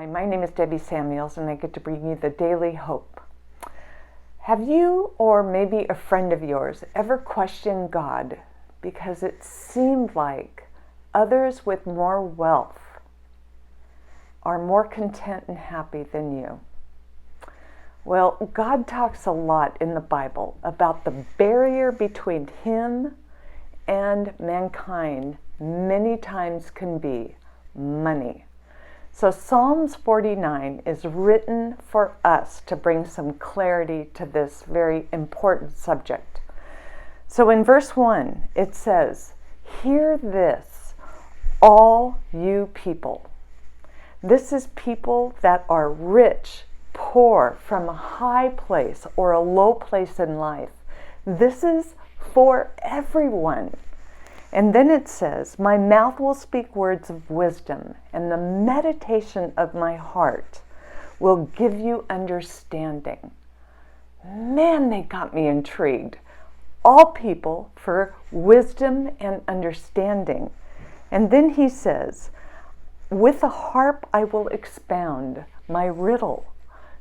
Hi, my name is Debbie Samuels, and I get to bring you the Daily Hope. Have you, or maybe a friend of yours, ever questioned God because it seemed like others with more wealth are more content and happy than you? Well, God talks a lot in the Bible about the barrier between Him and mankind many times can be money. So Psalms 49 is written for us to bring some clarity to this very important subject. So in verse 1, it says, "Hear this, all you people." This is people that are rich, poor, from a high place or a low place in life. This is for everyone. And then it says, "My mouth will speak words of wisdom, and the meditation of my heart will give you understanding." Man, they got me intrigued. All people for wisdom and understanding. And then he says, "With a harp I will expound my riddle."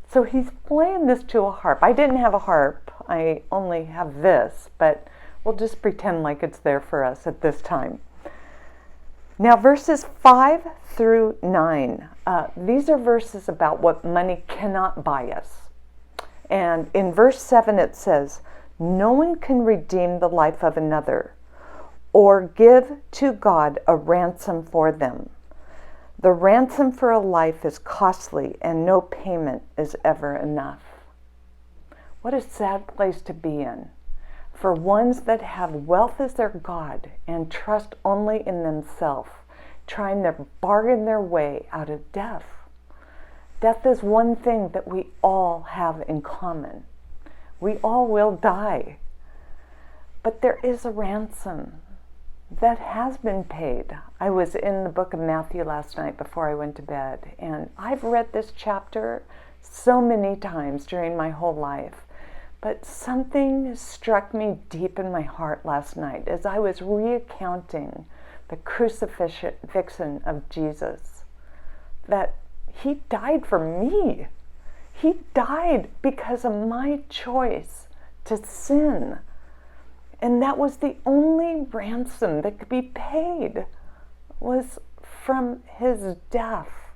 So he's playing this to a harp. I didn't have a harp. I only have this, but we'll just pretend like it's there for us at this time. Now, verses 5 through 9, these are verses about what money cannot buy us. And in verse 7 it says, "No one can redeem the life of another or give to God a ransom for them. The ransom for a life is costly, and no payment is ever enough." What a sad place to be in. For ones that have wealth as their God and trust only in themselves, trying to bargain their way out of death. Death is one thing that we all have in common. We all will die. But there is a ransom that has been paid. I was in the book of Matthew last night before I went to bed, and I've read this chapter so many times during my whole life. But something struck me deep in my heart last night as I was recounting the crucifixion of Jesus, that He died for me. He died because of my choice to sin. And that was the only ransom that could be paid, was from His death.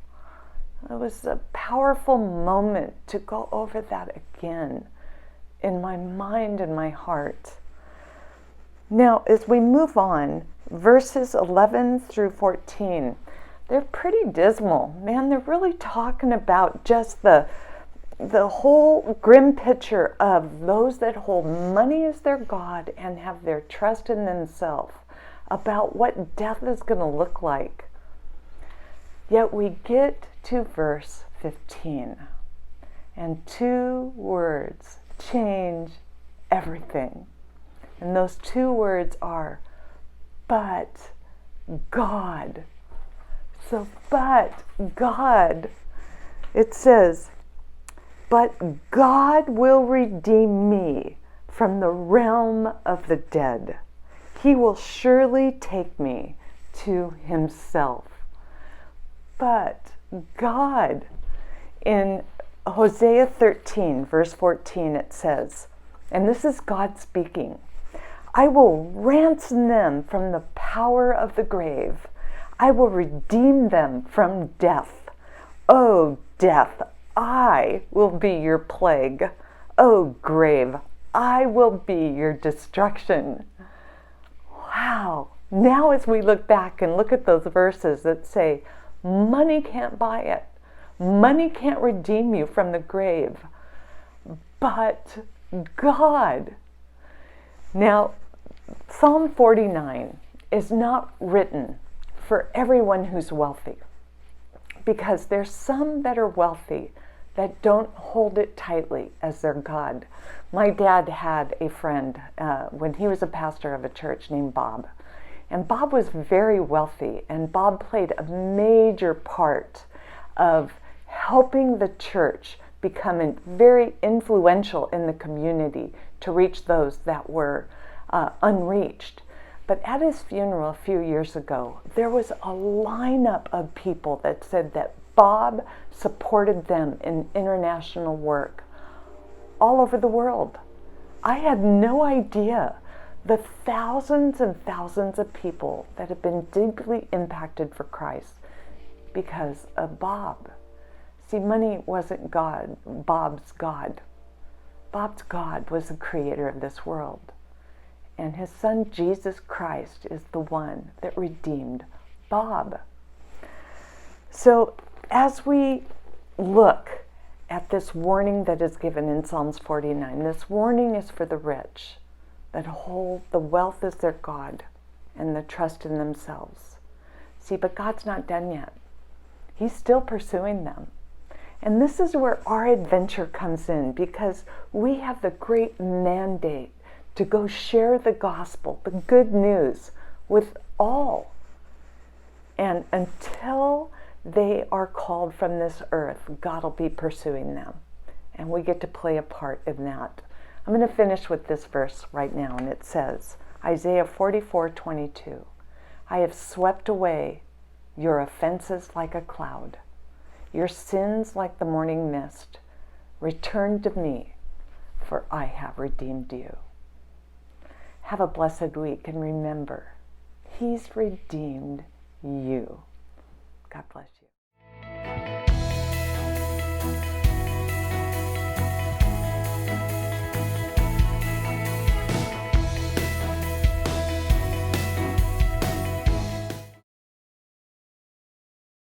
It was a powerful moment to go over that again in my mind and my heart. Now, as we move on, verses 11 through 14, they're pretty dismal. Man, they're really talking about just the whole grim picture of those that hold money as their God and have their trust in themselves, about what death is going to look like. Yet we get to verse 15, and two words change everything. And those two words are, "but God." So, but God, it says, "But God will redeem me from the realm of the dead. He will surely take me to Himself." But God. In Hosea 13, verse 14, it says, and this is God speaking, "I will ransom them from the power of the grave. I will redeem them from death. O death, I will be your plague. O grave, I will be your destruction." Wow. Now as we look back and look at those verses that say, money can't buy it. Money can't redeem you from the grave. But God. Now, Psalm 49 is not written for everyone who's wealthy, because there's some that are wealthy that don't hold it tightly as their God. My dad had a friend when he was a pastor of a church named Bob. And Bob was very wealthy, and Bob played a major part of helping the church become very influential in the community to reach those that were unreached. But at his funeral a few years ago, there was a lineup of people that said that Bob supported them in international work all over the world. I had no idea the thousands and thousands of people that have been deeply impacted for Christ because of Bob. See, money wasn't God, Bob's God. Bob's God was the creator of this world. And his son, Jesus Christ, is the one that redeemed Bob. So as we look at this warning that is given in Psalms 49, this warning is for the rich that hold the wealth as their God and the trust in themselves. See, but God's not done yet. He's still pursuing them. And this is where our adventure comes in, because we have the great mandate to go share the gospel, the good news, with all. And until they are called from this earth, God will be pursuing them. And we get to play a part in that. I'm going to finish with this verse right now, and it says, Isaiah 44:22, I have swept away your offenses like a cloud, your sins like the morning mist. Return to me, for I have redeemed you. Have a blessed week, and remember, He's redeemed you. God bless you.